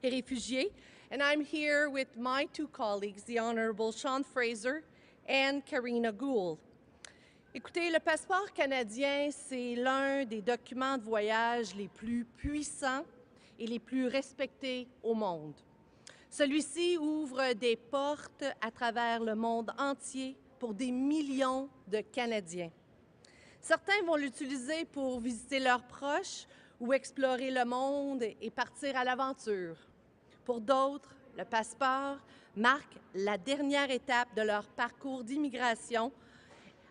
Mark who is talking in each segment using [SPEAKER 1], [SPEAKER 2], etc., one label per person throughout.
[SPEAKER 1] et réfugiés, and I'm here with my two colleagues, the Honourable Sean Fraser and Karina Gould. Écoutez, le passeport canadien, c'est l'un des documents de voyage les plus puissants et les plus respectés au monde. Celui-ci ouvre des portes à travers le monde entier pour des millions de Canadiens. Certains vont l'utiliser pour visiter leurs proches ou explorer le monde et partir à l'aventure. Pour d'autres, le passeport marque la dernière étape de leur parcours d'immigration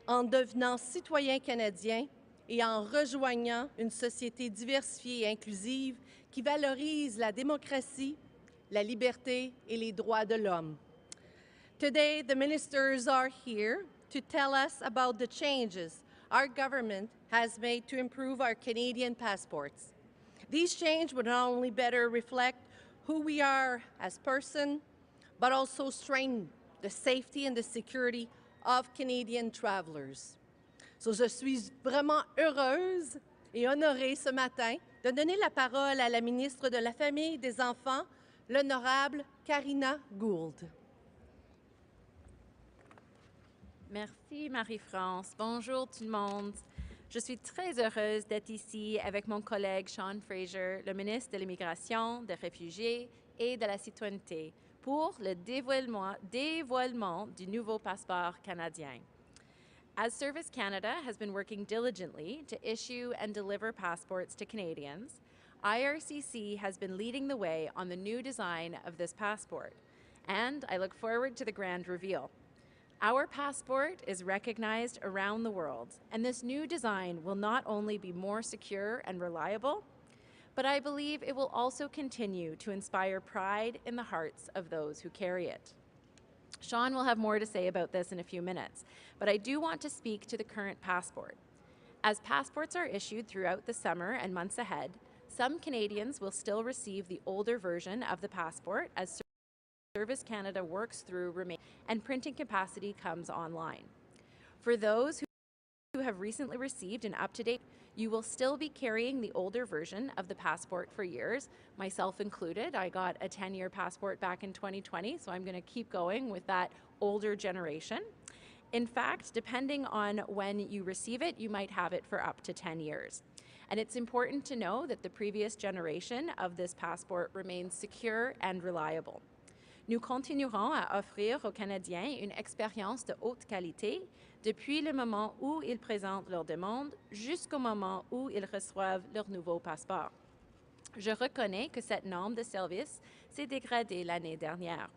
[SPEAKER 1] en devenant citoyens canadiens et en rejoignant une société diversifiée et inclusive qui valorise la démocratie, la liberté et les droits de l'homme. Today, the ministers are here to tell us about the changes our government has made to improve our Canadian passports. These changes would not only better reflect who we are as persons, but also strengthen the safety and the security of Canadian travelers. So, je suis vraiment heureuse et honorée ce matin de donner la parole à la ministre de la Famille et des Enfants, l'honorable Karina Gould.
[SPEAKER 2] Merci Marie-France. Bonjour tout le monde. Je suis très heureuse d'être ici avec mon collègue Sean Fraser, le ministre de l'Immigration, des Réfugiés et de la Citoyenneté, pour le dévoilement du nouveau passeport canadien. As Service Canada has been working diligently to issue and deliver passports to Canadians, IRCC has been leading the way on the new design of this passport, and I look forward to the grand reveal. Our passport is recognized around the world, and this new design will not only be more secure and reliable, but I believe it will also continue to inspire pride in the hearts of those who carry it. Sean will have more to say about this in a few minutes, but I do want to speak to the current passport. As passports are issued throughout the summer and months ahead, some Canadians will still receive the older version of the passport as Service Canada works through and printing capacity comes online. For those who have recently received an up-to-date, you will still be carrying the older version of the passport for years, myself included. I got a 10-year passport back in 2020, so I'm going to keep going with that older generation. In fact, depending on when you receive it, you might have it for up to 10 years. And it's important to know that the previous generation of this passport remains secure and reliable. Nous continuerons à offrir aux Canadiens une expérience de haute qualité depuis le moment où ils présentent leur demande jusqu'au moment où ils reçoivent leur nouveau passeport. Je reconnais que cette norme de service s'est dégradée l'année dernière.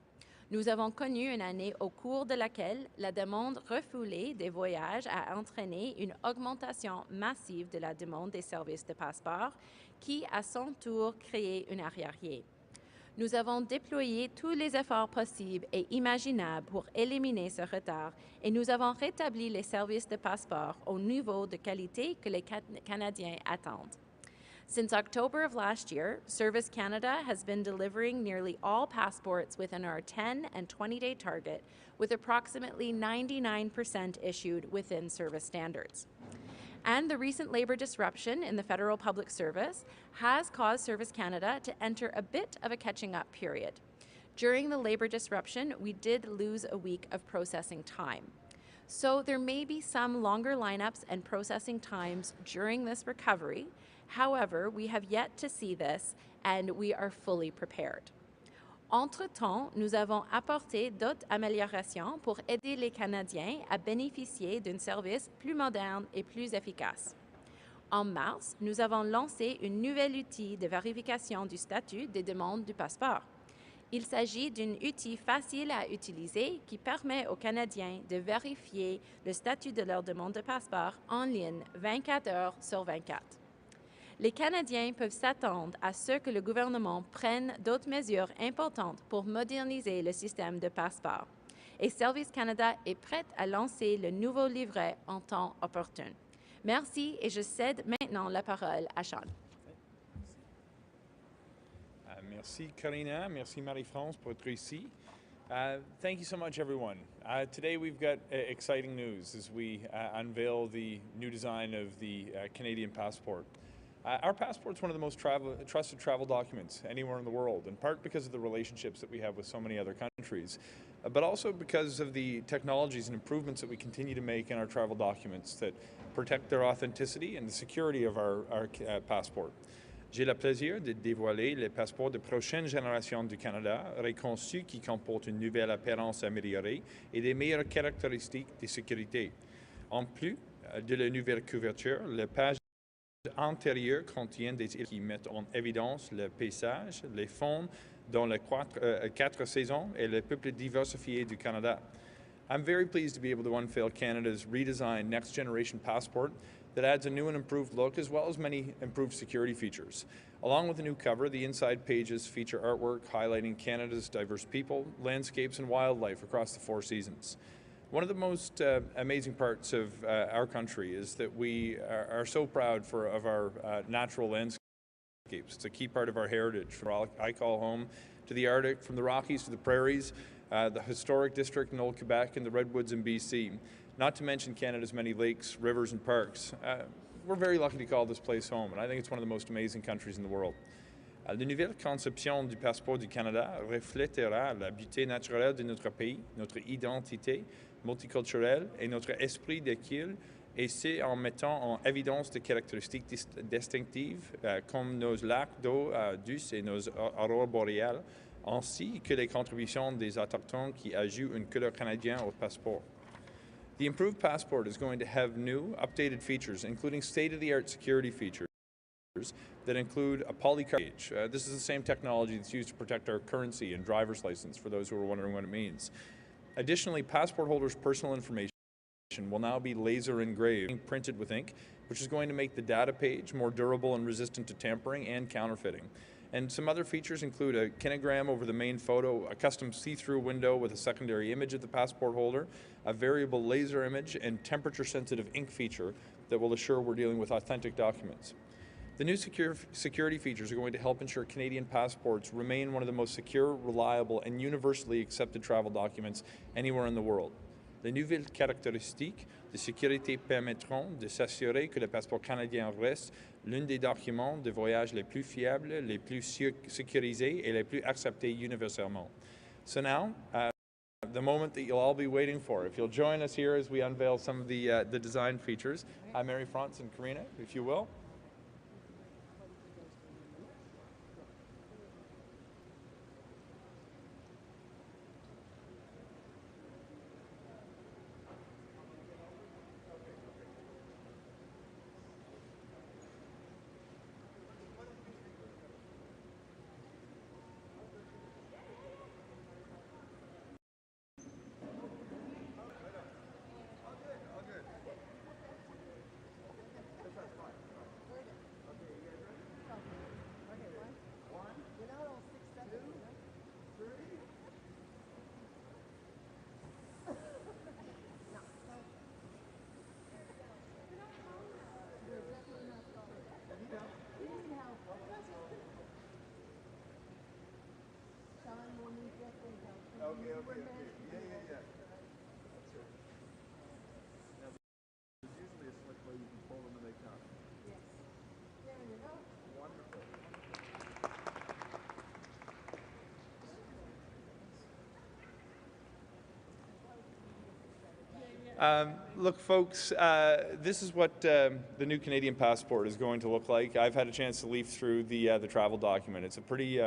[SPEAKER 2] Nous avons connu une année au cours de laquelle la demande refoulée des voyages a entraîné une augmentation massive de la demande des services de passeport qui, à son tour, créé une arriéré. Nous avons déployé tous les efforts possibles et imaginables pour éliminer ce retard et nous avons rétabli les services de passeport au niveau de qualité que les Canadiens attendent. Since October of last year, Service Canada has been delivering nearly all passports within our 10 and 20-day target, with approximately 99% issued within service standards. And the recent labour disruption in the federal public service has caused Service Canada to enter a bit of a catching-up period. During the labour disruption, we did lose a week of processing time. So there may be some longer lineups and processing times during this recovery. However, we have yet to see this, and we are fully prepared. Entre-temps, nous avons apporté d'autres améliorations pour aider les Canadiens à bénéficier d'un service plus moderne et plus efficace. En mars, nous avons lancé un nouvel outil de vérification du statut des demandes du passeport. Il s'agit d'un outil facile à utiliser qui permet aux Canadiens de vérifier le statut de leur demande de passeport en ligne 24 heures sur 24. Les Canadiens peuvent s'attendre à ce que le gouvernement prenne d'autres mesures importantes pour moderniser le système de passeport. Et Service Canada est prêt à lancer le nouveau livret en temps opportun. Merci et je cède maintenant la parole à Sean.
[SPEAKER 3] Merci Karina, merci Marie-France pour être ici. Thank you so much everyone. Today we've got exciting news as we unveil the new design of the Canadian passport. Our passport's one of the most trusted travel documents anywhere in the world, in part because of the relationships that we have with so many other countries, but also because of the technologies and improvements that we continue to make in our travel documents that protect their authenticity and the security of our passport. J'ai le plaisir de dévoiler les passeports de prochaine génération du Canada, reconçus qui comportent une nouvelle apparence améliorée et des meilleures caractéristiques de sécurité. En plus de la nouvelle couverture, les pages antérieures contiennent des images qui mettent en évidence le paysage, les faunes dans les quatre saisons et le peuple diversifié du Canada. I'm very pleased to be able to unveil Canada's redesigned next generation passport that adds a new and improved look as well as many improved security features. Along with the new cover, the inside pages feature artwork highlighting Canada's diverse people, landscapes, and wildlife across the 4 seasons. One of the most amazing parts of our country is that we are so proud of our natural landscapes. It's a key part of our heritage, from I call home to the Arctic, from the Rockies to the prairies, the historic district in Old Quebec, and the redwoods in BC, not to mention Canada's many lakes, rivers, and parks. We're very lucky to call this place home, and I think it's one of the most amazing countries in the world. La nouvelle conception du passeport du Canada reflètera la beauté naturelle de notre pays, notre identité multiculturelle et notre esprit d'équilibre, et c'est en mettant en évidence des caractéristiques distinctives comme nos lacs d'eau douce et nos aurores boréales, ainsi que les contributions des autochtones qui ajoutent une couleur canadienne au passeport. The improved passport is going to have new, updated features, including state-of-the-art security features that include a polycarbonate. This is the same technology that's used to protect our currency and driver's license, for those who are wondering what it means. Additionally, passport holders' personal information will now be laser engraved, printed with ink, which is going to make the data page more durable and resistant to tampering and counterfeiting. And some other features include a kinogram over the main photo, a custom see-through window with a secondary image of the passport holder, a variable laser image, and temperature-sensitive ink feature that will assure we're dealing with authentic documents. The new security features are going to help ensure Canadian passports remain one of the most secure, reliable, and universally accepted travel documents anywhere in the world. Les nouvelles caractéristiques de sécurité permettront de s'assurer que le passeport canadien reste l'un des documents de voyage les plus fiables, les plus sécurisés, et les plus acceptés universellement. So now, the moment that you'll all be waiting for. If you'll join us here as we unveil some of the design features. Hi, Mary France and Karina, if you will. Okay. Yeah. Now, there's usually a switch where you can pull them and they come. Yes. There you go. Wonderful. Look, folks, this is what the new Canadian passport is going to look like. I've had a chance to leaf through the travel document. It's a pretty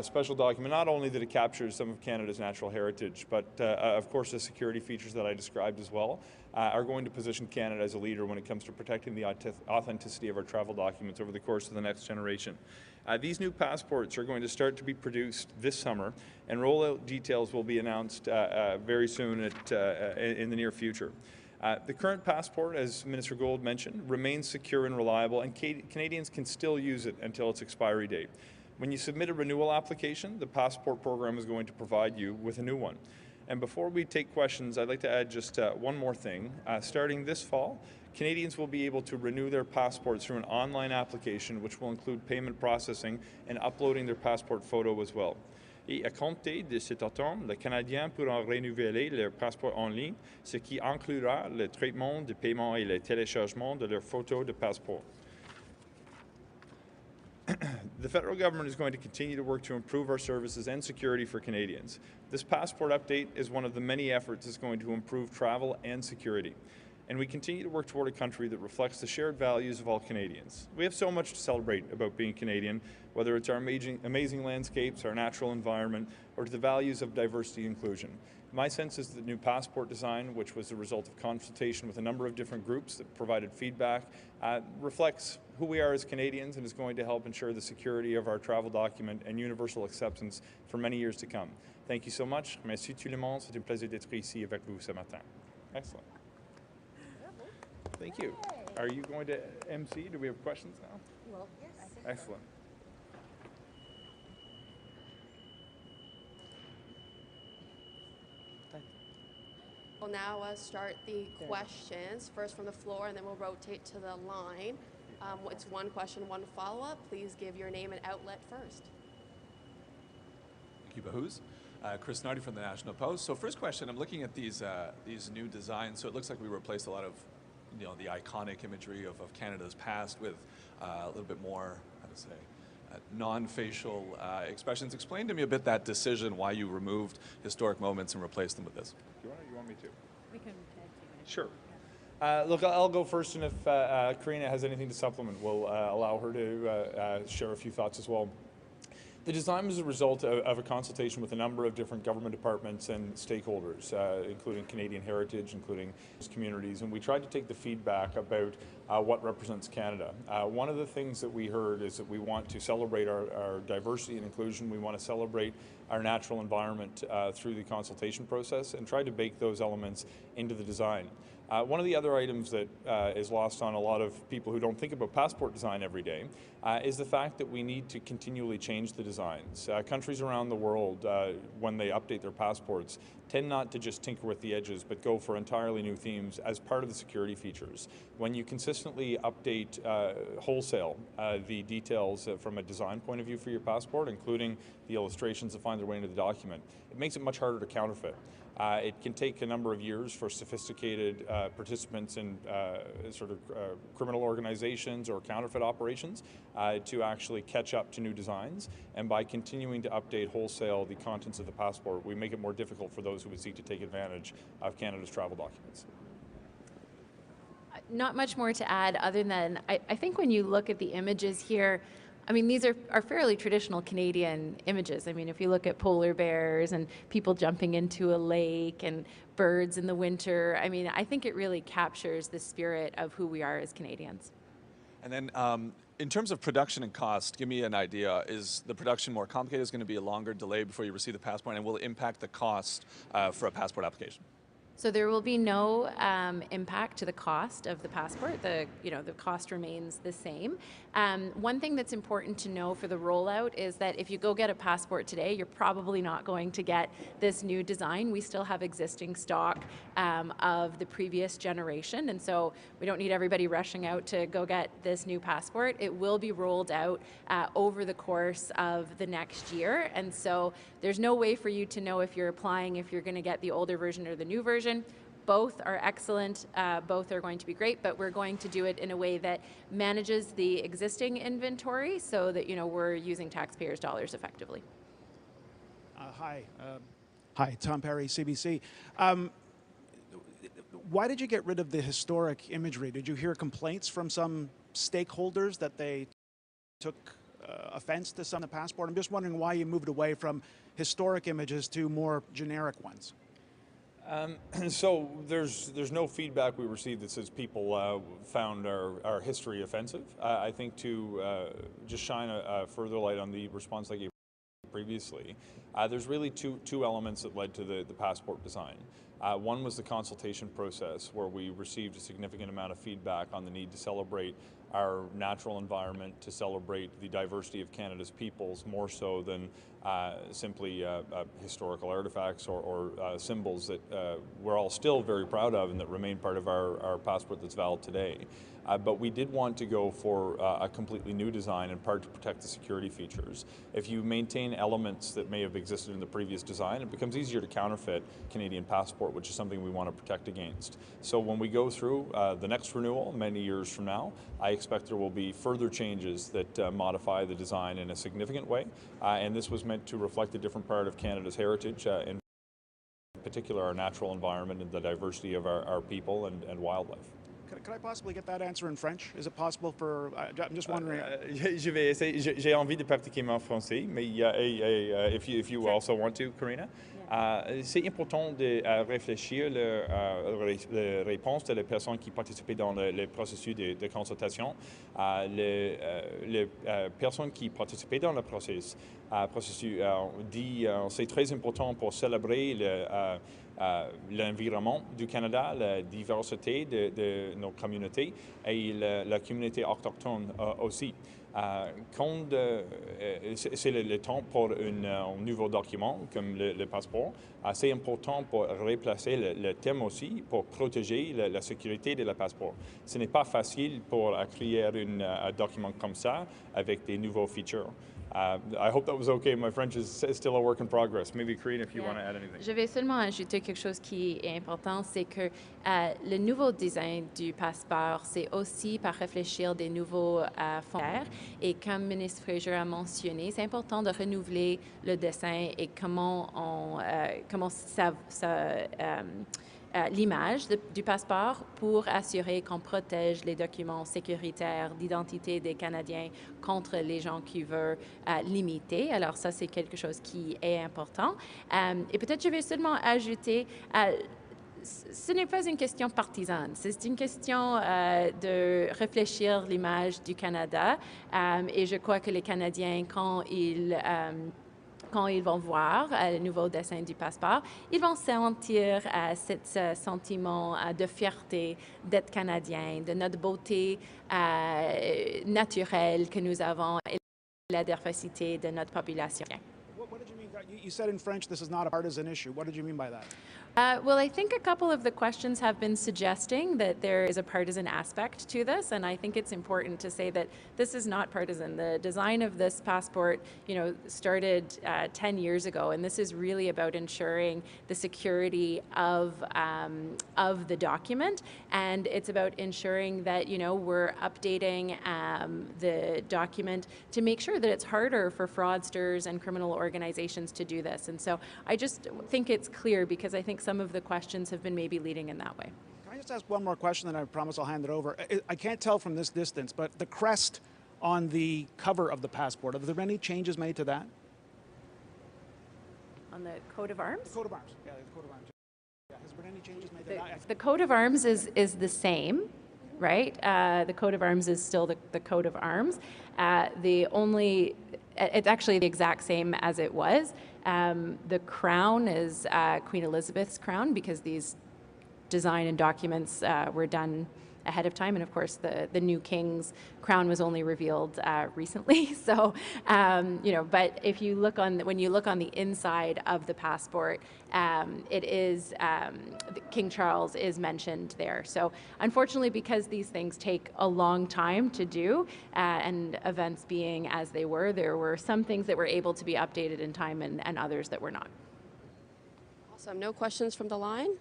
[SPEAKER 3] special document, not only that it captures some of Canada's natural heritage, but of course the security features that I described as well are going to position Canada as a leader when it comes to protecting the authenticity of our travel documents over the course of the next generation. These new passports are going to start to be produced this summer, and rollout details will be announced very soon in the near future. The current passport, as Minister Gould mentioned, remains secure and reliable, and Canadians can still use it until its expiry date. When you submit a renewal application, the passport program is going to provide you with a new one. And before we take questions, I'd like to add just one more thing. Starting this fall, Canadians will be able to renew their passports through an online application, which will include payment processing and uploading their passport photo as well. Et à compter de cet automne, les Canadiens pourront renouveler leur passeport en ligne, ce qui inclura le traitement de paiement et le téléchargement de leurs photos de passeport. The federal government is going to continue to work to improve our services and security for Canadians. This passport update is one of the many efforts that's going to improve travel and security. And we continue to work toward a country that reflects the shared values of all Canadians. We have so much to celebrate about being Canadian, whether it's our amazing landscapes, our natural environment, or to the values of diversity and inclusion. My sense is that the new passport design, which was the result of consultation with a number of different groups that provided feedback, reflects who we are as Canadians and is going to help ensure the security of our travel document and universal acceptance for many years to come. Thank you so much. Merci tout le monde. C'est un plaisir d'être ici avec vous ce matin. Excellent. Thank you. Are you going to MC? Do we have questions now?
[SPEAKER 1] Well, yes.
[SPEAKER 3] Excellent.
[SPEAKER 4] We'll now start the questions, first from the floor, and then we'll rotate to the line. It's one question, one follow-up. Please give your name and outlet first.
[SPEAKER 5] Thank you, Bahuz. Chris Nardi from the National Post. So first question, I'm looking at these new designs. So it looks like we replaced a lot of the iconic imagery of Canada's past with a little bit more, how to say, non-facial expressions. Explain to me a bit that decision, why you removed historic moments and replaced them with this.
[SPEAKER 3] Do you want me to?
[SPEAKER 2] We can tag team it.
[SPEAKER 3] Sure. Look, I'll go first, and if Karina has anything to supplement, we'll allow her to share a few thoughts as well. The design was a result of a consultation with a number of different government departments and stakeholders, including Canadian Heritage, including communities, and we tried to take the feedback about what represents Canada. One of the things that we heard is that we want to celebrate our diversity and inclusion. We want to celebrate our natural environment through the consultation process and try to bake those elements into the design. One of the other items that is lost on a lot of people who don't think about passport design every day is the fact that we need to continually change the designs. Countries around the world, when they update their passports, tend not to just tinker with the edges, but go for entirely new themes as part of the security features. When you consistently update wholesale the details from a design point of view for your passport, including the illustrations that find their way into the document, it makes it much harder to counterfeit. It can take a number of years for sophisticated participants in criminal organizations or counterfeit operations to actually catch up to new designs. And by continuing to update wholesale the contents of the passport, we make it more difficult for those who would seek to take advantage of Canada's travel documents.
[SPEAKER 2] Not much more to add other than I think when you look at the images here, I mean, these are fairly traditional Canadian images. I mean, if you look at polar bears and people jumping into a lake and birds in the winter, I mean, I think it really captures the spirit of who we are as Canadians.
[SPEAKER 5] And then in terms of production and cost, give me an idea. Is the production more complicated? Is it going to be a longer delay before you receive the passport? And will it impact the cost for a passport application?
[SPEAKER 2] So there will be no impact to the cost of the passport. The cost remains the same. One thing that's important to know for the rollout is that if you go get a passport today, you're probably not going to get this new design. We still have existing stock of the previous generation, and so we don't need everybody rushing out to go get this new passport. It will be rolled out over the course of the next year, and so there's no way for you to know if you're applying, if you're going to get the older version or the new version. Both are excellent, both are going to be great, but we're going to do it in a way that manages the existing inventory so that we're using taxpayers' dollars effectively.
[SPEAKER 6] Hi, Tom Perry, CBC. Why did you get rid of the historic imagery? Did you hear complaints from some stakeholders that they took offense to some of the passport? I'm just wondering why you moved away from historic images to more generic ones.
[SPEAKER 3] So there's no feedback we received that says people found our history offensive. I think to just shine a further light on the response I gave previously, there's really two elements that led to the passport design. One was the consultation process, where we received a significant amount of feedback on the need to celebrate our natural environment, to celebrate the diversity of Canada's peoples, more so than simply historical artifacts or symbols that we're all still very proud of and that remain part of our passport that's valid today. But we did want to go for a completely new design, in part to protect the security features. If you maintain elements that may have existed in the previous design, it becomes easier to counterfeit Canadian passport, which is something we want to protect against. So when we go through the next renewal, many years from now, I expect there will be further changes that modify the design in a significant way, and this was meant to reflect a different part of Canada's heritage, in particular our natural environment and the diversity of our people and wildlife.
[SPEAKER 6] Could I possibly get that answer in French? Is it possible for, I'm just wondering.
[SPEAKER 3] Je vais essayer, j'ai envie de pratiquer mon français, mais if you also want to, Karina. C'est important de réfléchir les réponses des personnes qui participaient dans le processus de consultation. Les personnes qui participaient dans le processus dit c'est très important pour célébrer l'environnement du Canada, la diversité de nos communautés et la communauté autochtone aussi. C'est le temps pour un nouveau document comme le passeport, c'est important pour replacer le thème aussi pour protéger la sécurité de le passeport. Ce n'est pas facile pour créer un document comme ça avec des nouveaux features. I hope that was okay. My French is still a work in progress. Maybe Karina, if you want to add anything.
[SPEAKER 2] Je vais seulement ajouter quelque chose qui est important, c'est que le nouveau design du passeport, c'est aussi par réfléchir des nouveaux fonds. Et comme le ministre Fraser a mentionné, c'est important de renouveler le dessin et comment l'image du passeport pour assurer qu'on protège les documents sécuritaires d'identité des Canadiens contre les gens qui veulent limiter. Alors ça, c'est quelque chose qui est important. Et peut-être je vais seulement ajouter, ce n'est pas une question partisane, c'est une question de réfléchir l'image du Canada. Et je crois que les Canadiens, quand ils vont voir le nouveau dessin du passeport, ils vont sentir ce sentiment de fierté d'être Canadien, de notre beauté naturelle que nous avons et la diversité de notre population.
[SPEAKER 6] What did you mean? You said in French this is not a partisan issue. What did you mean by that?
[SPEAKER 2] Well, I think a couple of the questions have been suggesting that there is a partisan aspect to this, and I think it's important to say that this is not partisan. The design of this passport, started 10 years ago, and this is really about ensuring the security of the document, and it's about ensuring that we're updating the document to make sure that it's harder for fraudsters and criminal organizations to do this. And so I just think it's clear, because I think some of the questions have been maybe leading in that way.
[SPEAKER 6] Can I just ask one more question, and I promise I'll hand it over? I can't tell from this distance, but the crest on the cover of the passport, are there any changes made to that?
[SPEAKER 2] On the coat of arms?
[SPEAKER 6] The coat of arms, yeah, the coat of arms. Yeah. Has there been any changes made to that?
[SPEAKER 2] The coat of arms is the same, right? The coat of arms is still the coat of arms. It's actually the exact same as it was. The crown is Queen Elizabeth's crown, because these design and documents were done ahead of time, and of course the new king's crown was only revealed recently. So, but if you look when you look on the inside of the passport, it is King Charles is mentioned there. So, unfortunately, because these things take a long time to do, and events being as they were, there were some things that were able to be updated in time, and others that were not.
[SPEAKER 4] Awesome. No questions from the line?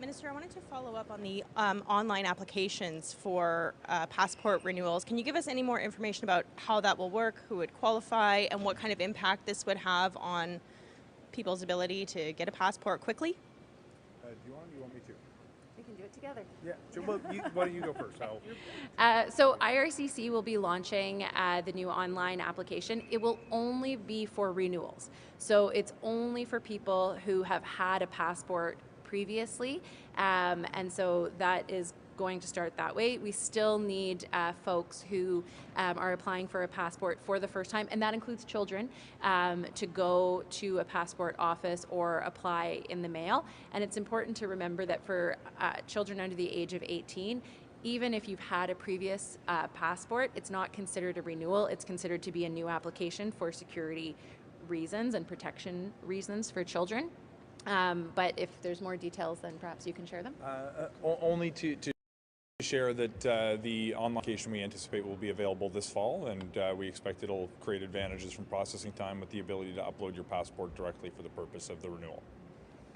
[SPEAKER 7] Minister, I wanted to follow up on the online applications for passport renewals. Can you give us any more information about how that will work, who would qualify, and what kind of impact this would have on people's ability to get a passport quickly?
[SPEAKER 3] Do you want me to?
[SPEAKER 2] We can do it together.
[SPEAKER 3] Yeah. Well, why don't you go first?
[SPEAKER 2] So IRCC will be launching the new online application. It will only be for renewals. So it's only for people who have had a passport previously, and so that is going to start that way. We still need folks who are applying for a passport for the first time, and that includes children, to go to a passport office or apply in the mail. And it's important to remember that for children under the age of 18, even if you've had a previous passport, it's not considered a renewal. It's considered to be a new application for security reasons and protection reasons for children. But if there's more details, then perhaps you can share them.
[SPEAKER 3] Only to share that the online application we anticipate will be available this fall, and we expect it'll create advantages from processing time with the ability to upload your passport directly for the purpose of the renewal.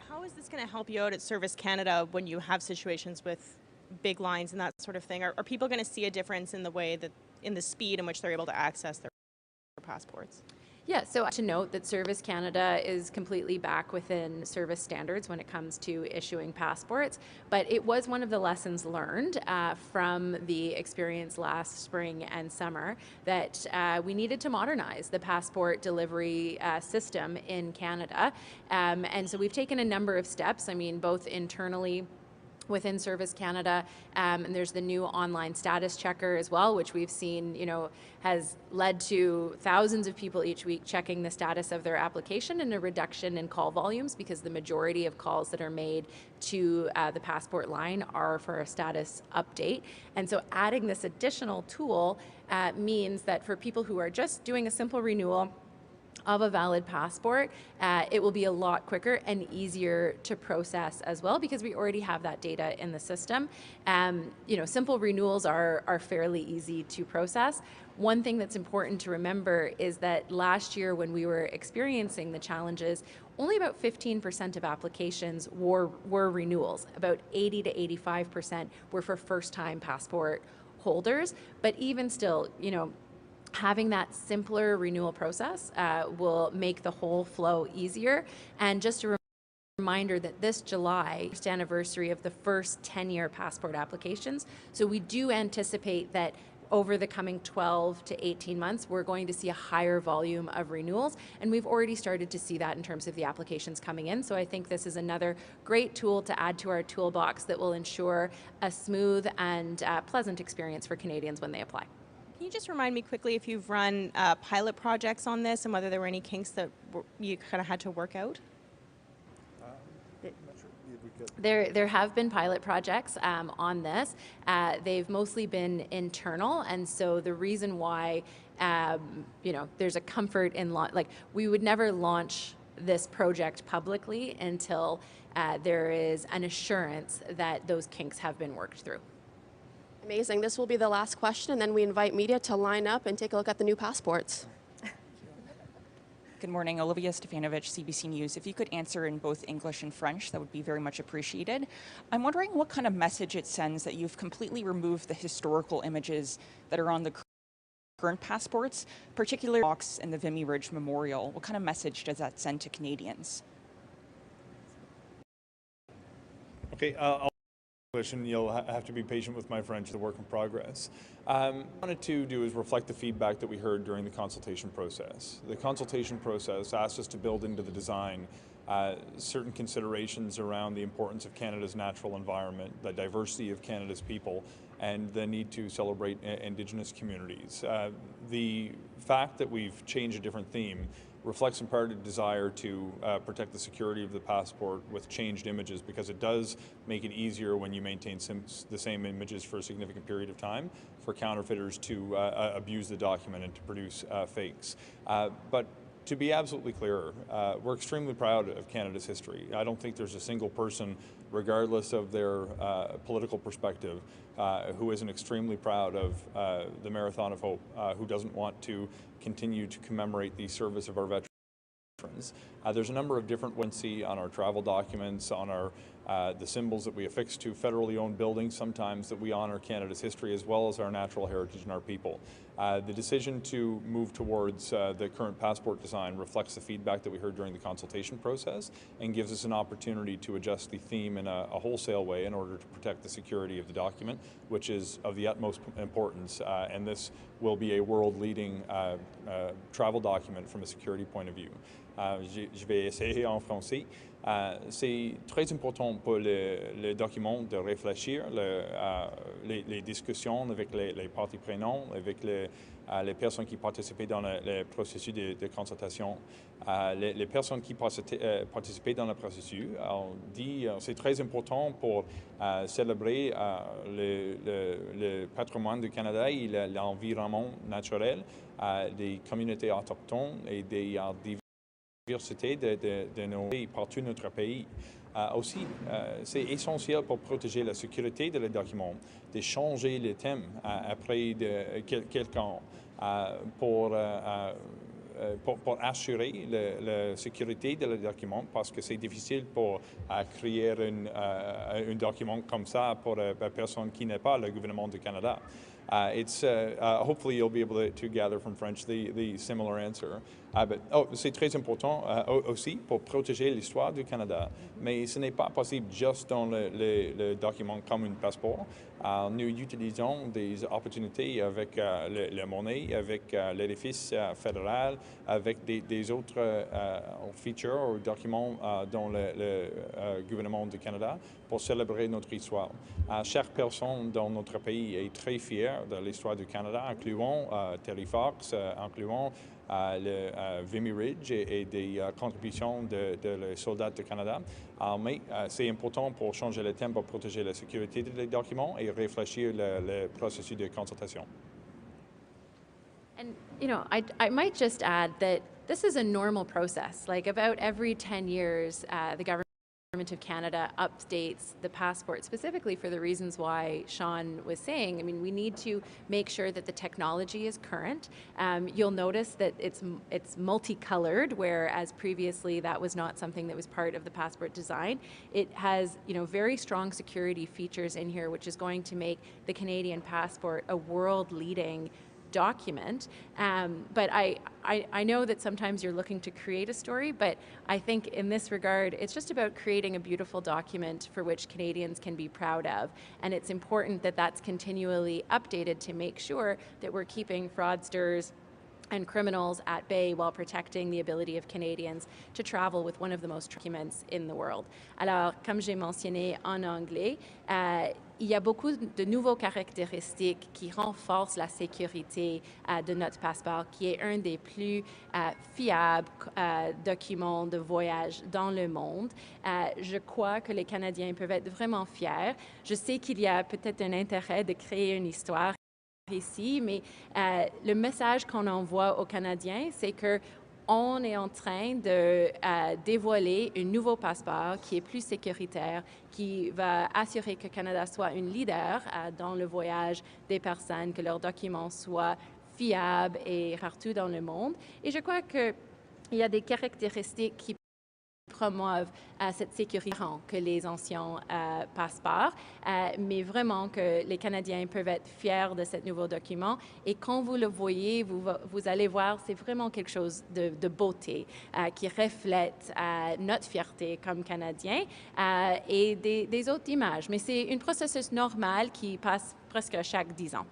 [SPEAKER 7] How is this going to help you out at Service Canada when you have situations with big lines and that sort of thing. Are people going to see a difference in the way that, in the speed in which they're able to access their passports?
[SPEAKER 2] Yeah, so to note that Service Canada is completely back within service standards when it comes to issuing passports, but it was one of the lessons learned from the experience last spring and summer that we needed to modernize the passport delivery system in Canada. And so we've taken a number of steps, I mean, both internally within Service Canada, and there's the new online status checker as well, which we've seen, you know, has led to thousands of people each week checking the status of their application and a reduction in call volumes because the majority of calls that are made to the passport line are for a status update. And so adding this additional tool means that for people who are just doing a simple renewal of a valid passport, it will be a lot quicker and easier to process as well because we already have that data in the system. You know, simple renewals are fairly easy to process. One thing that's important to remember is that last year when we were experiencing the challenges, only about 15% of applications were renewals. About 80 to 85% were for first-time passport holders. But even still, you know, having that simpler renewal process will make the whole flow easier. And just a reminder that this July is the anniversary of the first 10-year passport applications. So we do anticipate that over the coming 12 to 18 months, we're going to see a higher volume of renewals. And we've already started to see that in terms of the applications coming in. So I think this is another great tool to add to our toolbox that will ensure a smooth and pleasant experience for Canadians when they apply.
[SPEAKER 7] Can you just remind me quickly if you've run pilot projects on this and whether there were any kinks that you kind of had to work out?
[SPEAKER 2] There have been pilot projects on this. They've mostly been internal, and so the reason why you know, there's a comfort in like we would never launch this project publicly until there is an assurance that those kinks have been worked through.
[SPEAKER 4] Amazing. This will be the last question, and then we invite media to line up and take a look at the new passports.
[SPEAKER 8] Good morning, Olivia Stefanovic, CBC News. If you could answer in both English and French, that would be very much appreciated. I'm wondering what kind of message it sends that you've completely removed the historical images that are on the current passports, particularly the box and the Vimy Ridge Memorial. What kind of message does that send to Canadians?
[SPEAKER 3] Okay, and you'll have to be patient with my French, the work in progress. What I wanted to do is reflect the feedback that we heard during the consultation process. The consultation process asked us to build into the design certain considerations around the importance of Canada's natural environment, the diversity of Canada's people, and the need to celebrate Indigenous communities. The fact that we've changed a different theme reflects in part a desire to protect the security of the passport with changed images, because it does make it easier when you maintain the same images for a significant period of time for counterfeiters to abuse the document and to produce fakes. But to be absolutely clear, we're extremely proud of Canada's history. I don't think there's a single person, regardless of their political perspective, who isn't extremely proud of the Marathon of Hope, who doesn't want to continue to commemorate the service of our veterans. There's a number of different ones see on our travel documents, on our the symbols that we affix to federally owned buildings, sometimes that we honor Canada's history as well as our natural heritage and our people. The decision to move towards the current passport design reflects the feedback that we heard during the consultation process and gives us an opportunity to adjust the theme in a wholesale way in order to protect the security of the document, which is of the utmost importance, and this will be a world-leading travel document from a security point of view. Je vais essayer en français. C'est très important pour le document de réfléchir les discussions avec les parties prenantes, avec les personnes qui participaient dans le processus de consultation. Les personnes qui participaient dans le processus ont dit que c'est très important pour célébrer le patrimoine du Canada et l'environnement naturel des communautés autochtones et des diversité de nos pays partout notre pays. Aussi, c'est essentiel pour protéger la sécurité de les documents, de changer les thèmes après quelques ans pour pour assurer la sécurité de le document, parce que c'est difficile pour créer un document comme ça pour une personne qui n'est pas le gouvernement du Canada. Hopefully you'll be able to gather from French the similar answer. C'est très important aussi pour protéger l'histoire du Canada, mais ce n'est pas possible juste dans le document comme un passeport. Nous utilisons des opportunités avec la monnaie, avec l'édifice fédéral, avec des autres features ou documents dans le gouvernement du Canada pour célébrer notre histoire. Chaque personne dans notre pays est très fière de l'histoire du Canada, incluant Terry Fox, incluant le Vimy Ridge et des contributions de soldats du Canada. Mais c'est important pour changer le thème, pour protéger la sécurité des documents et réfléchir le processus de consultation.
[SPEAKER 2] And, you know, I might just add that this is a normal process. Like about every 10 years, the government of Canada updates the passport specifically for the reasons why Sean was saying. I mean, we need to make sure that the technology is current. You'll notice that it's multicolored, whereas previously that was not something that was part of the passport design. It has, you know, very strong security features in here, which is going to make the Canadian passport a world-leading document. But I know that sometimes you're looking to create a story, but I think in this regard, it's just about creating a beautiful document for which Canadians can be proud of. And it's important that that's continually updated to make sure that we're keeping fraudsters and criminals at bay while protecting the ability of Canadians to travel with one of the most documents in the world. Alors, comme j'ai mentionné en anglais, il y a beaucoup de nouveaux caractéristiques qui renforcent la sécurité de notre passeport, qui est un des plus fiables documents de voyage dans le monde. Je crois que les Canadiens peuvent être vraiment fiers. Je sais qu'il y a peut-être un intérêt de créer une histoire ici, mais le message qu'on envoie aux Canadiens, c'est que on est en train de dévoiler un nouveau passeport qui est plus sécuritaire, qui va assurer que le Canada soit un leader dans le voyage des personnes, que leurs documents soient fiables et partout dans le monde. Et je crois qu'il y a des caractéristiques qui promouvent cette sécurité que les anciens passeports, mais vraiment que les Canadiens peuvent être fiers de ce nouveau document. Et quand vous le voyez, vous allez voir, c'est vraiment quelque chose de beauté qui reflète notre fierté comme Canadiens et des autres images. Mais c'est un processus normal qui passe presque chaque 10 ans.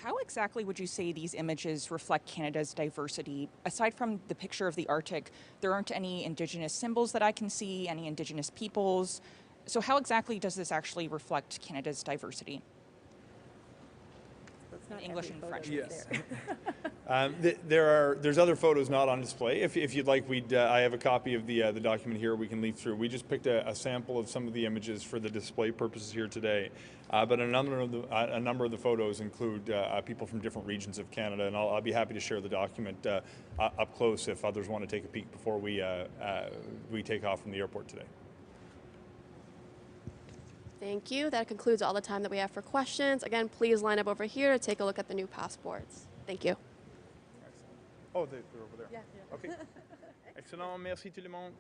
[SPEAKER 8] How exactly would you say these images reflect Canada's diversity? Aside from the picture of the Arctic, there aren't any Indigenous symbols that I can see, any Indigenous peoples. So how exactly does this actually reflect Canada's diversity? In English and French,
[SPEAKER 3] yes. There's other photos not on display. If you'd like, I have a copy of the document here we can leaf through. We just picked a sample of some of the images for the display purposes here today. But a number of the photos include people from different regions of Canada, and I'll be happy to share the document up close if others want to take a peek before we take off from the airport today.
[SPEAKER 4] Thank you. That concludes all the time that we have for questions. Again, please line up over here to take a look at the new passports. Thank you.
[SPEAKER 3] Oh, they're over there. Yeah. Okay. Excellent. Merci tout le monde.